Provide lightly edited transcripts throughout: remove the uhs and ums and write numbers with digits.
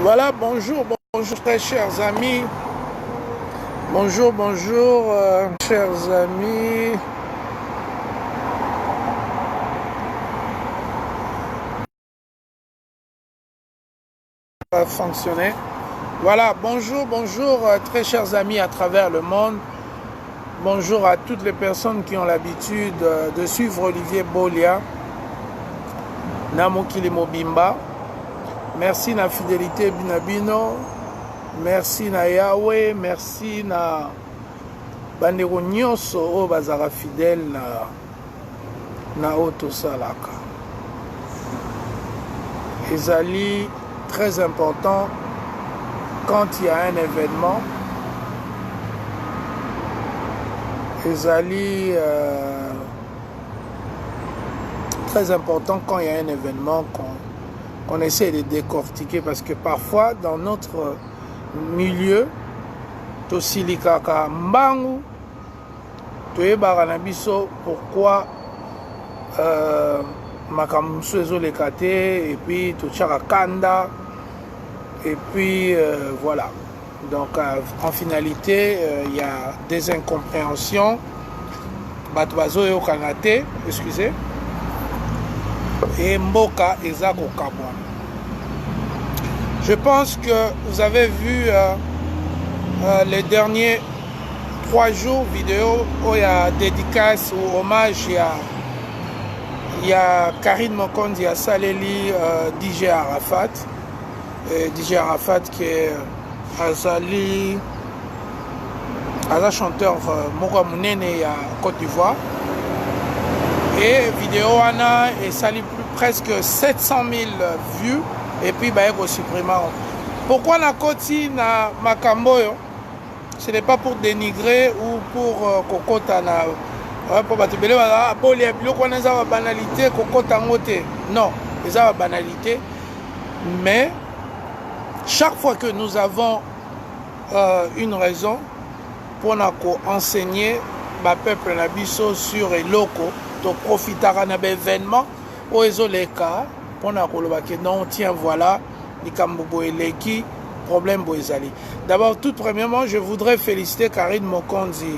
Voilà, bonjour, bonjour très chers amis. Bonjour, bonjour, chers amis. Ça va fonctionner. Voilà, bonjour, bonjour, très chers amis à travers le monde. Bonjour à toutes les personnes qui ont l'habitude de suivre Olivier Bolia. Namokili Mobimba. Merci na fidélité binabino. Merci na Yahweh. Merci na bandeko nyonso oyo bazaka fidèle na oyo tosalaka. Ezali très important quand il y a un événement. Ezali très important quand il y a un événement qu'on essaie de décortiquer, parce que parfois dans notre milieu tosilikaka mbangu toyebaka na biso pourquoi makambo mosusu ezoleka te, et puis totiaka kanda, et puis voilà. Donc en finalité il y a des incompréhensions, bato bazoyokana te, excusez, et mboka eza kokabwana. Je pense que vous avez vu les derniers 3 jours vidéo où il y a dédicace ou hommage, il y a Karine Mokonzi à Saleli, DJ Arafat. DJ Arafat qui est Azali, chanteur Moko Mounene à Côte d'Ivoire. Et vidéo Anna et sali presque 700 000 vues. Et puis bah supprimer. Pourquoi na koti na makamboyo? Ce n'est pas pour dénigrer ou pour kokota na pour batubele ba boli biloko na za banalité kokota ngote. Non, les a banalité. Mais chaque fois que nous avons une raison pour enseigner ba peuple na biso sur eloko, to profitera na événement o ezoleka. Non, tiens, voilà, problème Boezali. D'abord, tout premièrement, je voudrais féliciter Karine Mokonzi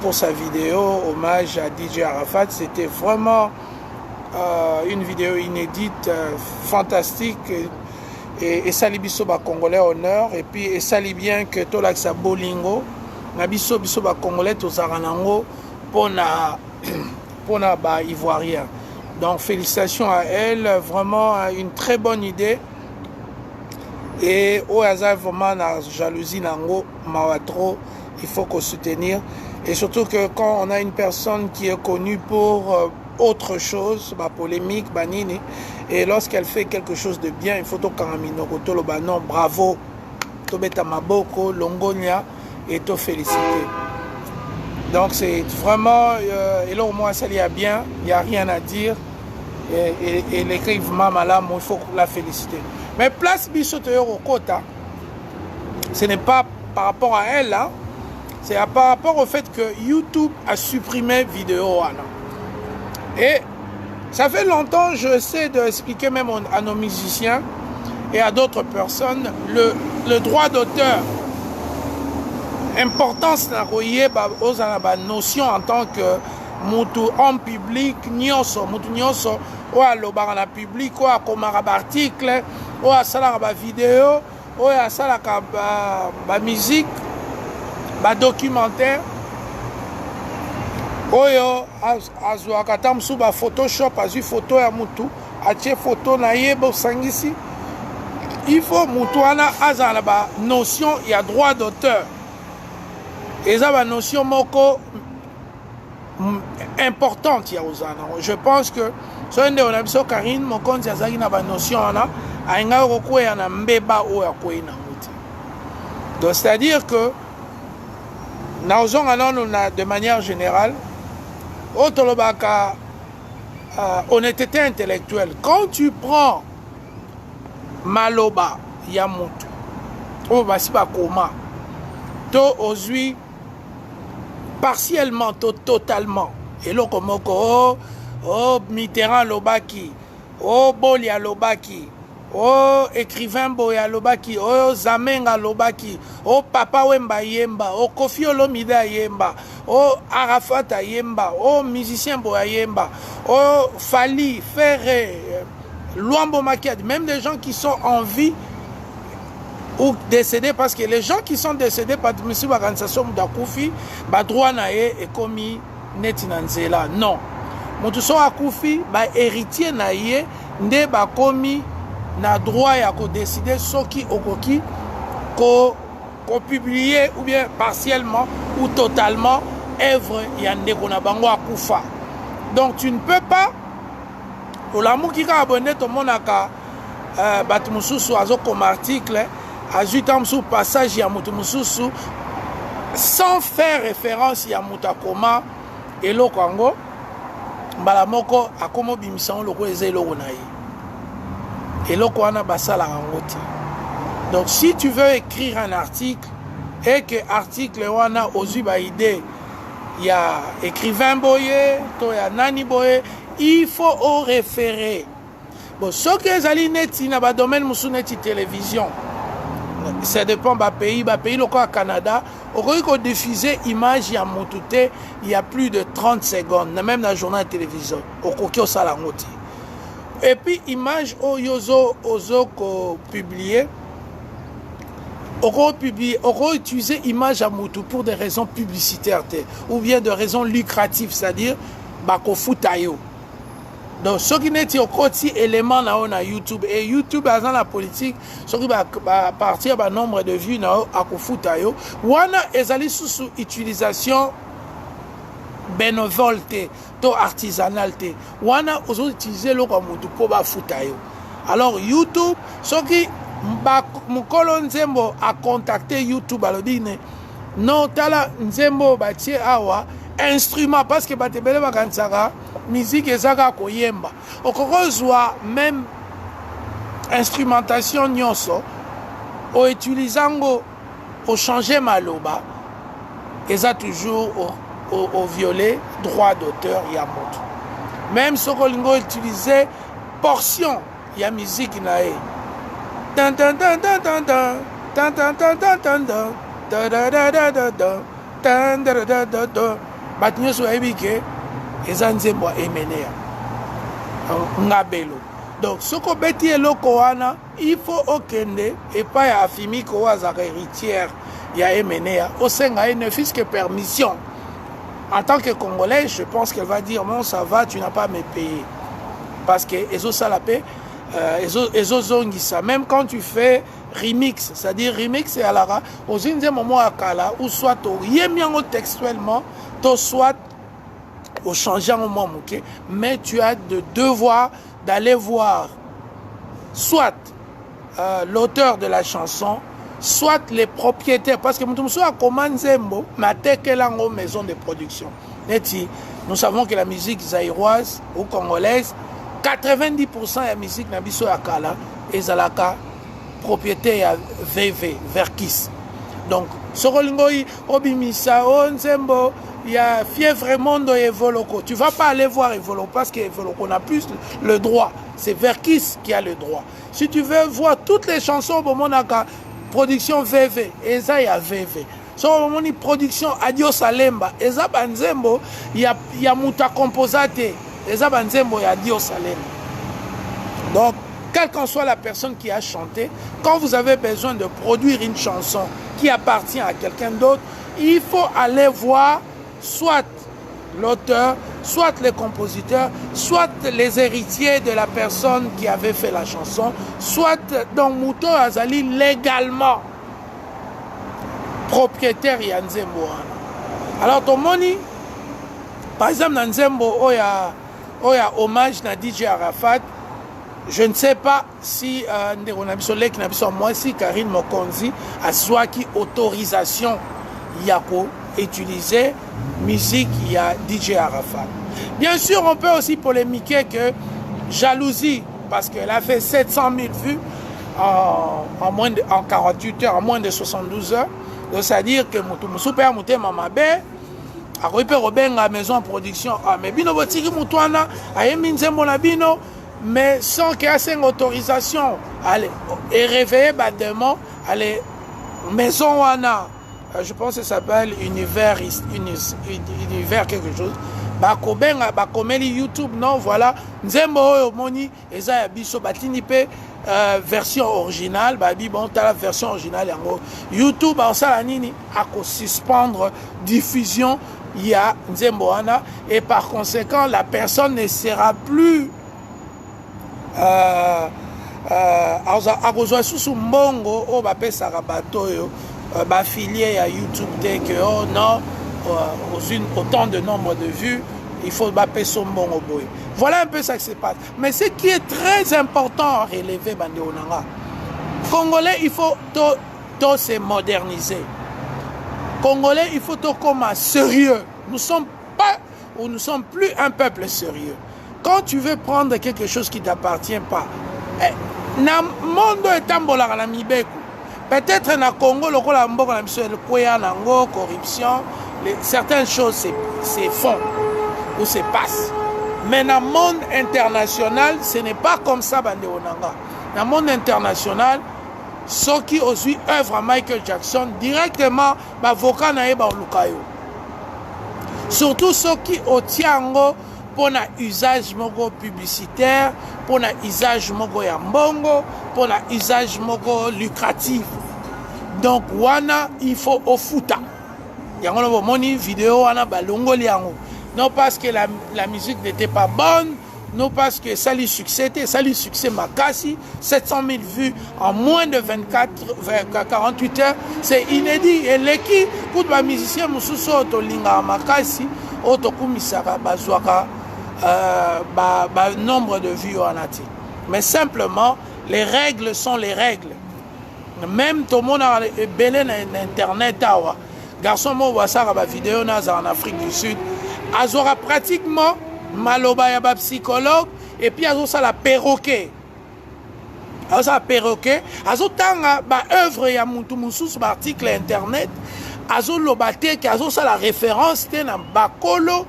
pour sa vidéo hommage à DJ Arafat. C'était vraiment une vidéo inédite, fantastique, et sali biso ba congolais honneur, et puis et sali bien que tolakisa bolingo na biso ba congolais tozaranango pona ba ivoirien. Donc félicitations à elle, vraiment une très bonne idée. Et au hasard vraiment la jalousie nango mawatro, il faut qu'on soutenir. Et surtout que quand on a une personne qui est connue pour autre chose, bah polémique, banini, et lorsqu'elle fait quelque chose de bien, il faut to karamino kotolo non, bravo, to beta maboko, longonia, et to féliciter. Donc c'est vraiment, et là au moins ça y a bien, il n'y a rien à dire. Et l'écrive Mamala, il faut la féliciter. Mais place Bissotoyo Kota, ce n'est pas par rapport à elle, hein, c'est par rapport au fait que YouTube a supprimé vidéo. Et ça fait longtemps, je sais d'expliquer même à nos musiciens et à d'autres personnes le droit d'auteur. Importance na koye ba notion en tant que mutu en public nyonso, mutu nyonso o alobaka na public, o akomaka ba article, o asalaka ba vidéo, o asalaka ba musique, ba documentaire, oyo azwaka ta mosusu ba photoshop, azwi photo ya mutu atie photo na ye bosangisi. Il faut mutu wana azala ba notion ya droit d'auteur. Et ça, une notion moko importante. Je pense que si on a besoin de Karine Mokonzi, il y a une notion donc c'est-à-dire que de manière générale, honnêteté intellectuelle. Quand tu prends Maloba Yamutu, ou Basiba Koma, to ozui partiellement, totalement. Et là, comme oh Mitterrand Lobaki, oh Bolia Lobaki, oh écrivain boya lobaki, oh Zamenga lobaki, oh Papa Wemba yemba, oh Kofi Olomide yemba, oh Arafat yemba, oh musicien boya yemba, oh Fali, Ferré, Luambo Makiadi, même des gens qui sont en vie ou décédés, parce que les gens qui sont décédés par M. Organisation Moudakufi, ba droit nae et commis netinanzela. Non. Moutouso Akoufi, ba héritier nae, nde ba commis na droit ya ko décider ce qui okoki ko publier ou bien partiellement ou totalement œuvre ya ndeko na bango akufa. Donc tu ne peux pas pour l'amour qui a abonné ton monaka batumususu azo comme article ajutam sous passage ya mutumususu sans faire référence ya mutakoma et le Congo mbala moko akomo bimisan loko ezelo nayi. Et là, on a basala en route. Donc, si tu veux écrire un article et que l'article on a aux idée, il y a écrivain boye, il y a nani boye, il faut au référer. Bon, ce que les net, il y a un domaine de télévision. Ça dépend du pays. Le pays, le Canada, on peut diffuser image il y a plus de 30 secondes, même dans le journal de télévision. Au coquille au salangote. Et puis, image ozo publié, on peut utiliser image à Moutou pour des raisons publicitaires ou bien de raisons lucratives, c'est-à-dire bako futayo. Donc, ce qui n'est pas élément na YouTube et YouTube dans la politique, ce qui va partir du nombre de vues na ako futayo, wana ezali sous utilisation bénévole to artisanal te wana ozo utiliser lo kwa mutu po ba futa yo. Alors YouTube soki mukolo nzembo a contacter YouTube alobine non tala nzembo batie awa instrument parce que batebele bakansaka musique ezaka koyemba okokozwa même instrumentation nyonso o utilisant o changer maloba eza toujours au violer droit d'auteur il y a moto. Même ce qu'on a utilisé portion il y a musique nae. Tan tan tan tan tan tan tan tan tan tan tan da da da da da da tan da da da da. Batinyo so ebike ezanzembo emenea. Ngabelo. Donc ce qu'on beti eloko wana il faut okende et pas ya afimi ko wazaka héritière ya emenea au senga ne fils que permission. En tant que Congolais, je pense qu'elle va dire non, ça va, tu n'as pas à me payer. Parce que Ezo Salapé, Ezo Zongisa, même quand tu fais remix, c'est-à-dire remix c'est à la aux indiens moments à Kala, ou soit au yemiango textuellement, soit au changeant au moment, ok? Mais tu as le devoir d'aller voir soit l'auteur de la chanson, soit les propriétaires, parce que nous avons commencé à maison de production. Nous savons que la musique zaïroise ou congolaise, 90% de la musique nabiso akala et zalaka propriétaire VV, Verkis. Donc, Sorolingoi, Obimisa, Onzembo, il y a Fièvre Mondo et Evoloko. Tu ne vas pas aller voir Evoloko parce qu'Evoloko n'a plus le droit. C'est Verkis qui a le droit. Si tu veux voir toutes les chansons, production VV, Eza ya VV. So moni production Adio Salemba, Eza Banzembo, il y a Muta Composate, Eza Banzembo ya Adio Salemba. Donc, quelle qu'en soit la personne qui a chanté, quand vous avez besoin de produire une chanson qui appartient à quelqu'un d'autre, il faut aller voir soit l'auteur, soit les compositeurs, soit les héritiers de la personne qui avait fait la chanson, soit dans Mouto Azali légalement propriétaire ya Nzembo. Alors ton moni, par exemple dans Nzembo, oya hommage na DJ Arafat, je ne sais pas si moi si Karine Mokonzi a soit qui autorisation yako utiliser musique il y a DJ Arafat. Bien sûr, on peut aussi polémiquer que jalousie, parce qu'elle a fait 700 000 vues en 48 heures, en moins de 72 heures. Donc, c'est-à-dire que mon super mouté mamabe a repéré Robin à maison en production. Ah, mais bino botiki mutwana, aye minzembo na bino, mais sans qu'il y ait une autorisation. Allez, et réveiller les démons, allez, maison wana, je pense que ça s'appelle univers quelque chose. Bakobenga bakomeli YouTube non voilà nzembo oyo moni eza ya biso batini pe version originale babi bon ta la version originale yango YouTube osala nini ako suspendre diffusion ya nzembo wana et par conséquent la personne ne sera plus akozwa susu mbongo oyo bapesaka bato oyo bafilie ya YouTube te que oh non autant de nombre de vues, il faut bapper son bon au boy. Voilà un peu ça qui se passe. Mais ce qui est très important à relever, Bande Onanga, Congolais, il faut se moderniser. Congolais, il faut comme sérieux. Nous ne sommes pas ou nous sommes plus un peuple sérieux. Quand tu veux prendre quelque chose qui ne t'appartient pas, na mondo etambola na mibeku. Peut-être na Congo, le corruption, certaines choses c'est fond ou se passe. Mais dans le monde international, ce n'est pas comme ça, Bande Onanga. Dans le monde international, ceux qui aussi œuvrent à Michael Jackson, directement, avocat na eba lukayo. Surtout ceux qui obtiennent pour un usage mogo publicitaire, pour un usage mogo yambongo, pour un usage mogo lucratif. Donc, wana, il faut au futa. Yango no moni vidéo wana balongoli yango. Non parce que la musique n'était pas bonne, non parce que ça lui succédait, ça lui succès makasi, 700 000 vues en moins de 48 heures, c'est inédit. Et l'équipe pour les musiciens mususu otolinga makasi, otokumisaka bazwaka nombre de vues anati. Mais simplement, les règles sont les règles. Même tout le monde a belé dans internet awa. Garçon mo wasara ba vidéo en Afrique du Sud. Azora pratiquement maloba ya ba psychologue et puis azo ça la perroquet. Azo ça perroquet, azo tanga ba œuvre ya muntu mususu ba article internet. Azo lobate ki azo ça la référence te na bakolo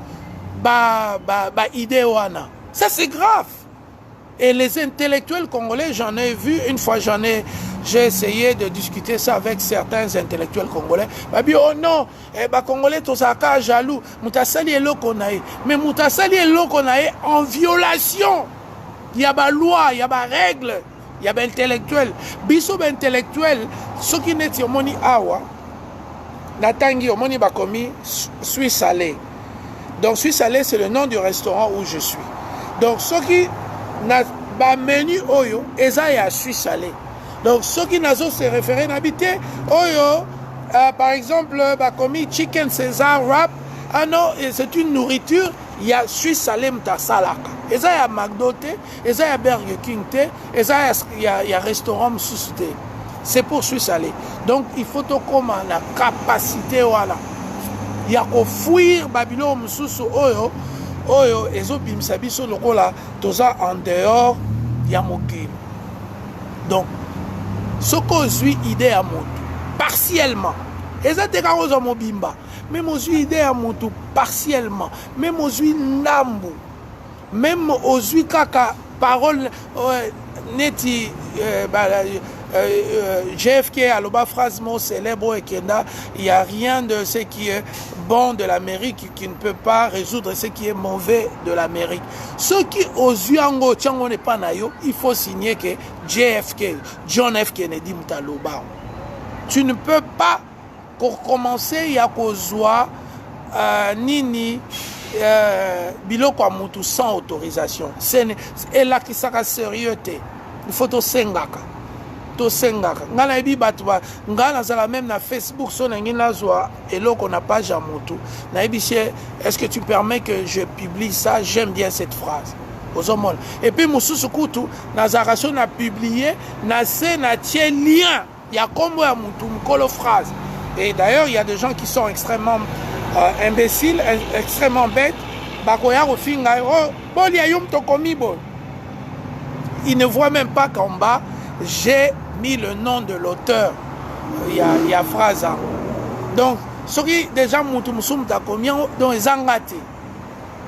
ba idée wana. Ça c'est grave. Et les intellectuels congolais, j'en ai vu, une fois j'ai essayé de discuter ça avec certains intellectuels congolais. Babi, oh non, Congolais, tout ça, jaloux. Moutasali est l'okonaï. Mais Moutasali est l'okonaï en violation. Il y a des lois, il y a des règles, il y a des intellectuels. Biso intellectuel, ceux qui n'est pas moni awa, natangi omoni bakomi Suisse salé. Donc Suisse salé, c'est le nom du restaurant où je suis. Donc ceux qui ba menu oyo eza ya Suisse salé. Donc ceux qui n'ont se référé n'habiter oyo par exemple ba commis chicken César wrap ah non c'est une nourriture il y a Suisse salé mtasalaka eza ya McDo te eza ya Burger King te eza ya restaurant msusu. C'est pour Suisse salé. Donc il faut to comme la capacité voilà il y a ko fuir Babylone msusu oyo ezobimisa biso lokola toza en dehors ya mokili. Donc ce qu'on suit idée à moto partiellement ezateka ozo mobimba même ozui idée à moto partiellement même ozui ndambu même ozui kaka parole neti JFK aloba phrase mot célèbre et kenda il y a rien de ce qui est bon de l'Amérique qui ne peut pas résoudre ce qui est mauvais de l'Amérique. Ceux qui osent yango tiango n'est pas nayo, il faut signer que JFK, John F. Kennedy mtaloba. Tu ne peux pas pour commencer ya kozwa nini biloko ya mutu sans autorisation. Et là qui sera sérieux te. Il faut to sengaka. Tosengaka ngana ebi batwa ngana zala même na Facebook so nangi nazwa eloko na page ya moto na ebi est-ce que tu permets que je publie ça? J'aime bien cette phrase ozomol et puis mususu kutu na zaration na publier na se na tie lien ya kombo ya moto mkolo phrase. Et d'ailleurs il y a des gens qui sont extrêmement imbéciles, extrêmement bêtes bakoya rofinga oh bon ya yum to komi bon. Ils ne voient même pas qu'en bas j'ai mis le nom de l'auteur. Il y a phrase. Donc, ce qui déjà musumu ta combien donc ezangati.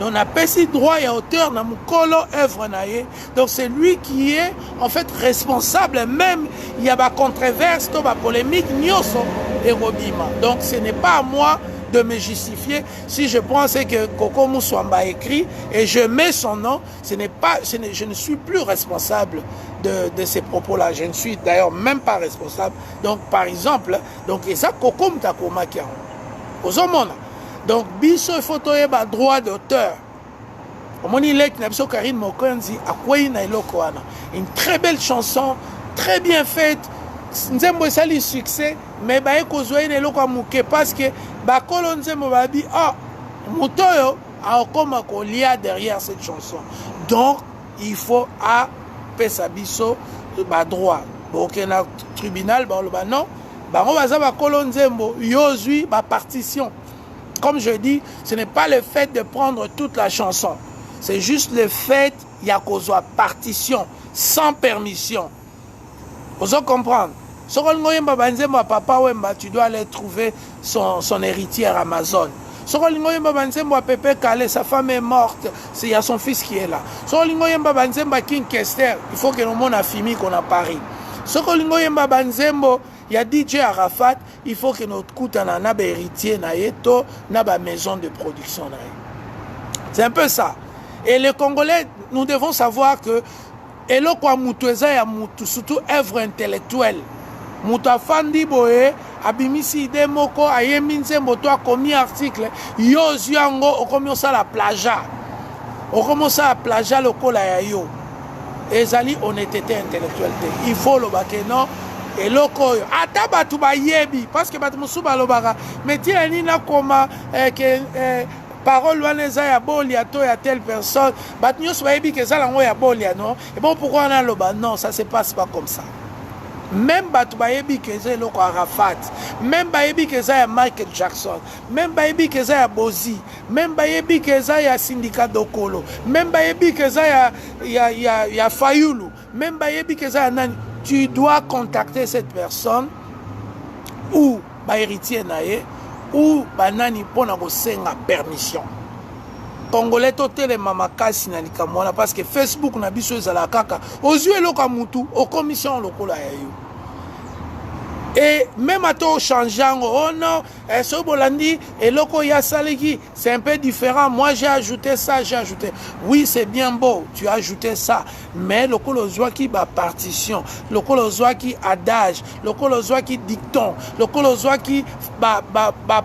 Donc, on a si droit et auteur dans mon œuvre naïe. Donc, c'est lui qui est en fait responsable. Même il y a des controverses, des polémiques, et Robima. Donc, ce n'est pas à moi de me justifier. Si je pense que Coco Moussouamba écrit et je mets son nom, je ne suis plus responsable de ces propos-là. Je ne suis d'ailleurs même pas responsable. Donc, par exemple, donc, et ça, Coco Moutakoma qui a. Donc, biso il faut avoir droit d'auteur. Une très belle chanson, très bien faite. Nzembo esali succès, mais ba ekozwa ine eloko amuke parce que ba kolo nzembo ba bi ah mutoyo a koma kolia derrière cette chanson. Donc il faut a pesa biso ba droit. Donc na tribunal ba lo ba non, ba on baza ba kolo nzembo yozui ba partition. Comme je dis, ce n'est pas le fait de prendre toute la chanson. C'est juste le fait ya kozwa partition sans permission. Vous comprendre. Papa Wemba, tu dois aller trouver son héritière Amazon. Sa femme est morte, il y a son fils qui est là. King Kester, il faut que nous monte à Fimi qu'on a Paris. Il y a DJ Arafat, il faut que notre coûte en a héritier na maison de production. C'est un peu ça. Et les Congolais, nous devons savoir que eloko mutueza ya mutu surtout œuvre intellectuelle mutu afandi boye abimisi ide moko ayembi nzembo to akomi article yo yango okomi osala plagiat lokola ya yo ezali honnêteté intellectuelle te il faut lobake non eloko oyo ata batu bayebi parce que batu musu balobaka mais tia nina koma parole wana eza ya bolia to ya telle personne bat nyos bayebi ke zala ngo ya bolia non et bon pourquoi on a loba non ça se passe pas comme ça même bat bayebi ke eza loko Arafat même bayebi ke eza ya Michael Jackson même bayebi ke eza ya Bozi même bayebi ke eza ya Syndicat Dokolo même bayebi ke eza ya Fayulu même bayebi ke eza ya nani tu dois contacter cette personne ou ba héritier naie ou banani pona kosenga permission. Congolais totele mamakasi na likamwana parce que Facebook na biso ezala kaka ozui eloko mutu au commission lokola ya yo. Et même à toi changeant, oh non, ce bolandi et loko ya salegi, c'est un peu différent. Moi j'ai ajouté ça, j'ai ajouté. Oui, c'est bien beau, tu as ajouté ça. Mais le colosoi qui ba partition, le colosoi qui adage, le colosoi qui dicton, le colosoi qui ba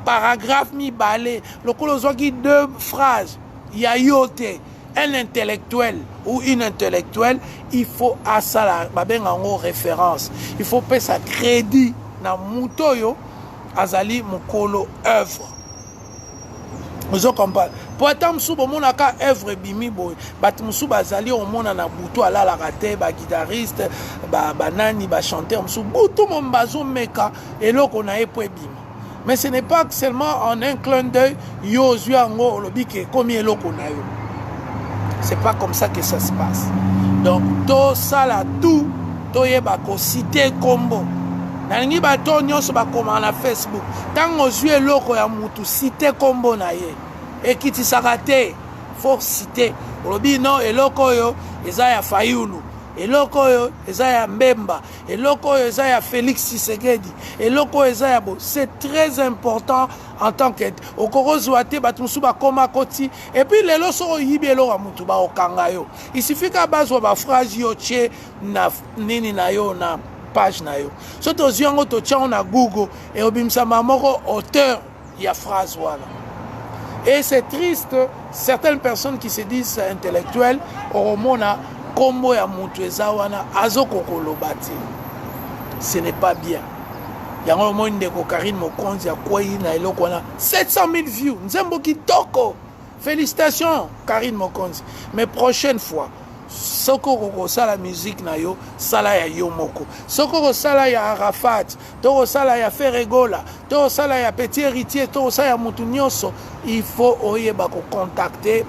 paragraphe mi balé, le colosoi qui deux phrases, ya yote. Un intellectuel ou une intellectuelle, il faut à ça en référence. Il faut payer sa crédit na mutoyo azali mukolo œuvre. Vous comprenez? Pour être msou bon monaka œuvre bimi boy, bat msou bazali au mona na buto ala la rate ba guitariste, ba nani ba chanteur msou buto mon bazo meka et loko na e po bima. Mais ce n'est pas seulement en un clin d'œil yo zuango lobi ke komi eloko na yo. C'est pas comme ça que ça se passe. Donc, tout ça là, tout, yeba ko cité combo. Nalingi ba to nyonso ba koma na Facebook. Tant ozue loko ya mutu cité combo na ye. Et kiti sakate, faut citer. Olobi non eloko yo eza ya Fayulu. Eloko yo eza ya Mbemba. Eloko yo eza ya Félix Tshisekedi. Eloko eza ya bo. C'est très important en tant que okorozwate batumusu ba koma koti et puis lelo so yibelo wa mutu ba okanga yo. Il suffit ka bazwa ba phrase yo che na nini na yo na page na yo. So to ziango to tia na Google et obimsa mamoko auteur ya phrase wala. Et c'est triste, certaines personnes qui se disent intellectuelles oromona kombo ya mutu ezawana azoko kolobati. Ce n'est pas bien. Il y a un moment où Karine Mokonzi a quoi na eloko na 700 000 views. Nzembo kitoko. Félicitations Karine Mokonzi. Mais prochaine fois, soko ko sala musique na yo, sala ya yo moko. Soko ko sala ya Arafat, to sala ya Ferregola, to sala ya Petit Héritier, to sala ya mutu nyonso, il faut oyeba ko contacter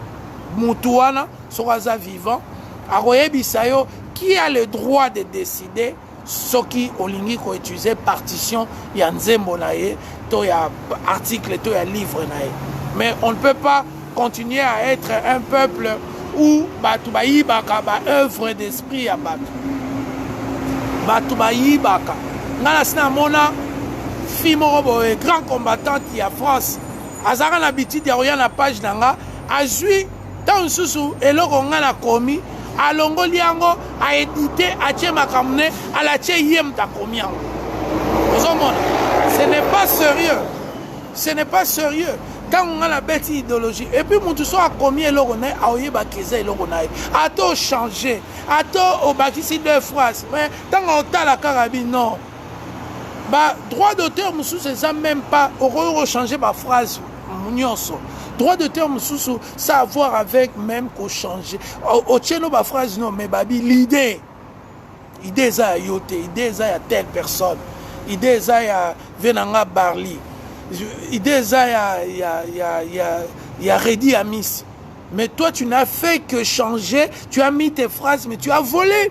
mutu wana sokaza vivant. Aroyebi sayo qui a le droit de décider ce qui olingi ko utiliser partition ya nzembo na ye to ya article to ya livre na ye. Mais on ne peut pas continuer à être un peuple où batu bayibaka ba œuvre d'esprit ya batu. Batu bayibaka. Ngana sina mona fimo boye grand combattant ya France. Azara na bitidi ya oya na page nanga azui tant susu eloko ngana komi alongoli yango a édité atie makamne ala tie yem ta komi yango. Ce n'est pas sérieux. Ce n'est pas sérieux. Quand on a la bête idéologie, et puis mon tout soit commis et l'oronais, a oué bakizé et l'oronais, a tout changé, a tout au bakisi deux phrases. Mais tant on a la carabine, non. Bah, droit d'auteur, monsieur, c'est ça même pas, on changer ma phrase, mounionso. Droit d'auteur, monsieur, ça a à voir avec même qu'on change. Au tchéno, ma phrase, non, mais babi, l'idée. Idée, ça a yoté, idée, ça a telle personne. Idée, ça a venanga barli. Idée, ça a Redi Amis. Mais toi, tu n'as fait que changer, tu as mis tes phrases, mais tu as volé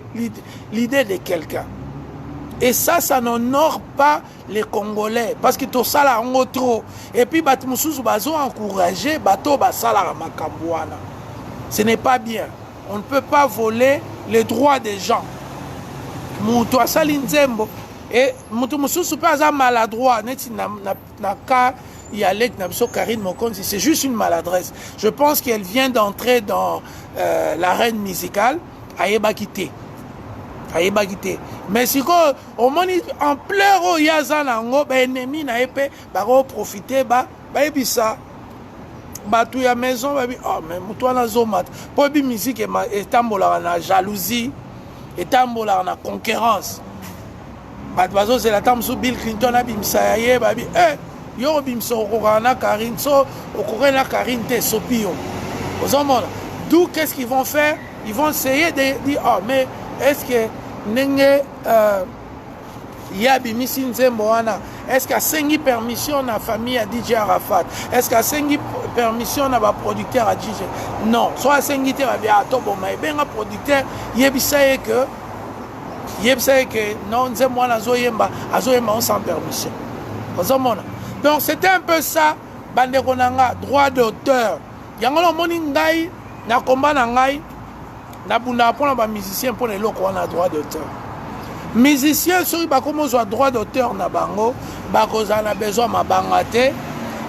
l'idée de quelqu'un. Et ça n'honore pas les Congolais. Parce que tout ça, là, on a trop. Et puis, ils ont encouragé, ce n'est pas bien. On ne peut pas voler les droits des gens. Et pas maladroit. C'est juste une maladresse. Je pense qu'elle vient d'entrer dans l'arène musicale à Ebakité. Mais si on en pleure yazanango ba ennemi na épée ba profiter ba ebisa batu ya maison ba oh mais mutu na zomat po bi musique et tambola na jalousie et tambola na concurrence ba bazo c'est la tam sous Bill Clinton abimsa ye ba bi yo bimso okokana Karine so okokana Karine te sopio ozomona d'où qu'est-ce qu'ils vont faire? Ils vont essayer de dire oh mais est-ce que Nenge Yabi Missin Zemboana, est-ce qu'il y a permission à la famille à DJ Arafat? Est-ce qu'il y a permission à la producteur à DJ? Non. Soit il y a un producteur, il y a que non, Zemboana Zoyemba, Azoyemba sans permission. Donc c'était un peu ça, Bandekonanga, droit d'auteur. Yangolo Moningai, Nakomba Nangai. Nabunda pour les musiciens pour les locaux on a droit d'auteur. Musiciens sur ils ont droit d'auteur na bango, ils ont besoin ma bangate,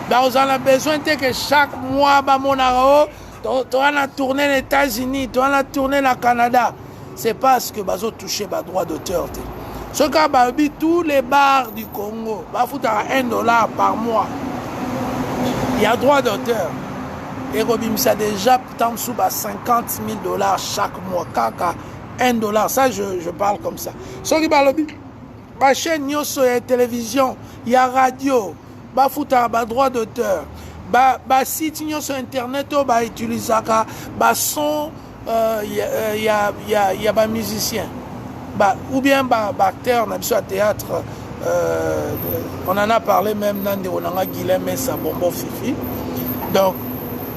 ils ont besoin que chaque mois ba monaro, tu as tourné les États-Unis, tu as tourné le Canada. C'est parce que ils ont touché ba droit d'auteur. Ce cas babi tous les bars du Congo, ba foutre $1 par mois. Il y a droit d'auteur. Et ça déjà tant sous 50 000 $ chaque mois, kaka $1. Ça je parle comme ça. Ce qui parle la chaîne Nyoso, il y a télévision, il y a radio, bah fouta bah droit d'auteur, bah site Nyoso internet, bah utilise ça, bah son, il y a bah musicien, bah ou bien bah acteur, on a besoin de théâtre. On en a parlé même dans des onanga Guilhem Messa Bombo Fifi. Donc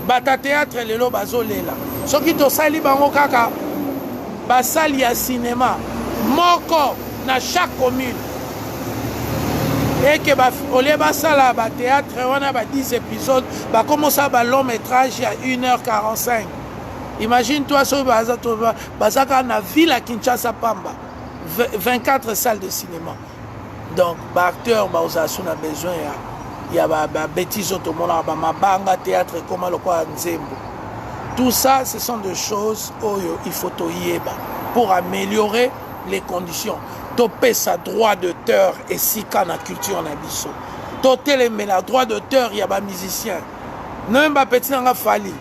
bata théâtre les lo bazolela soki to sali bango kaka basali ya cinéma moko na chaque commune et que ba olé basala ba théâtre on a 10 épisodes ba commence ba long métrage à 1h45. Imagine toi so bazaka na ville à Kinshasa Pamba 24 salles de cinéma. Donc ba acteur ba osasu na besoin ya il y a des bêtises au monde, il théâtre comme le Nzembo. Tout ça, ce sont des choses où il faut pour améliorer les conditions. Topé sa droit d'auteur et si quand la culture en abisso. Totel mais la droit d'auteur, il y a des musiciens. Non, pas petit n'a fallu.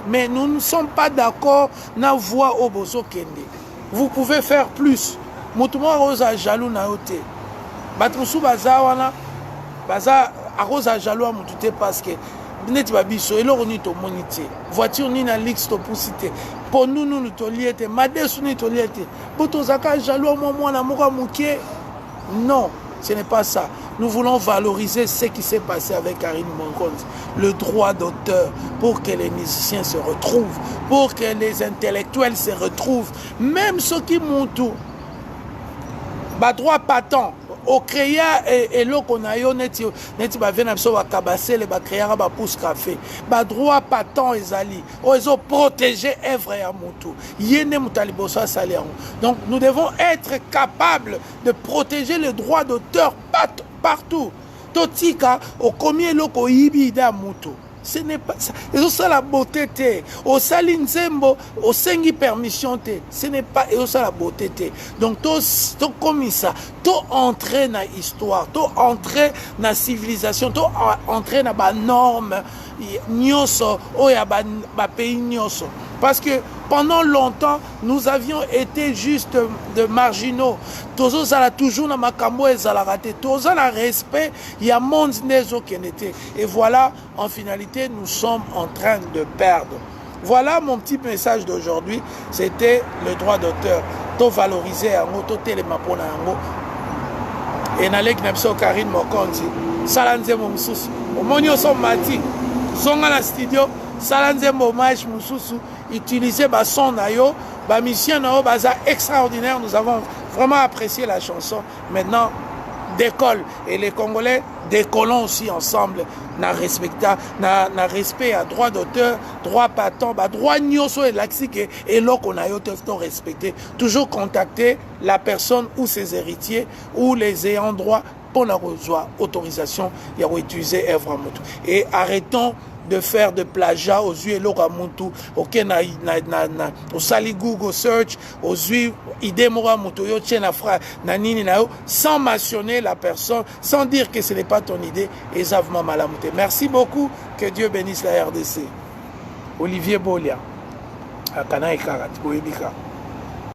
Mais nous ne sommes pas d'accord na voix au bozo kende. Vous pouvez faire plus. Moutouma rosa jaloux na ote. Batrusu bazawana baza arosa jaloux mutute parce que neti babiso eloko ni to monité voiture ni na lix to poussité pour nous to liete madesu ni to liete poto zaka jaloux mwana moko mukie. Non, ce n'est pas ça. Nous voulons valoriser ce qui s'est passé avec Karine Monkonzi, le droit d'auteur, pour que les musiciens se retrouvent, pour que les intellectuels se retrouvent, même ceux qui montent tout. Bah droit patent. okréa eloko na yo neti bavie na biso bakabasele bakréaka bapousse café badroit patent ezali oyo ezoprotege œuvre ya motu ye nde moto ya liboso asali yango. Donc nous devons être capables de protéger les droits d'auteur partout. Totika okomi eloko oyibi ida motu. Ce n'est pas ça. Et ça la beauté te. Au sali nzembo, au sengi permission te. Ce n'est pas et ça la beauté te. Donc to comme ça, to entrer dans histoire, to entrer dans civilisation, to entrer dans ba norme nyoso oya ba pays nyoso. Parce que pendant longtemps, nous avions été juste de marginaux. Tozo ça toujours na makambo ezala raté. Tozo na respect, il y a monde nezo qui n'était. Et voilà, en finalité, nous sommes en train de perdre. Voilà mon petit message d'aujourd'hui. C'était le droit d'auteur. To valoriser yango, to telema pona yango. Et nalek nepso Karine Mokonzi. Salanze mo mususu. Omonyo so mati. Zonga na studio. Salanze mo hommage mususu. Utiliser ba son na yo, ba mission na yo baza extraordinaire. Nous avons vraiment apprécié la chanson. Maintenant, décolle. Et les Congolais décollons aussi ensemble. Na respect à droit d'auteur, droit patent, droit nyoso et laxique et l'autre na yo te respecter. Toujours contacter la personne ou ses héritiers ou les ayants droit pour la autorisation et utiliser œuvre motu. Et arrêtons de faire de plagiat aux yeux l'ora muntu ok au sali Google search aux yeux idée mora mutu yo tient la phrase na nini na yo sans mentionner la personne, sans dire que ce n'est pas ton idée et zavement malamute. Merci beaucoup, que Dieu bénisse la RDC. Olivier Bolia Akana Ekarat Boebika.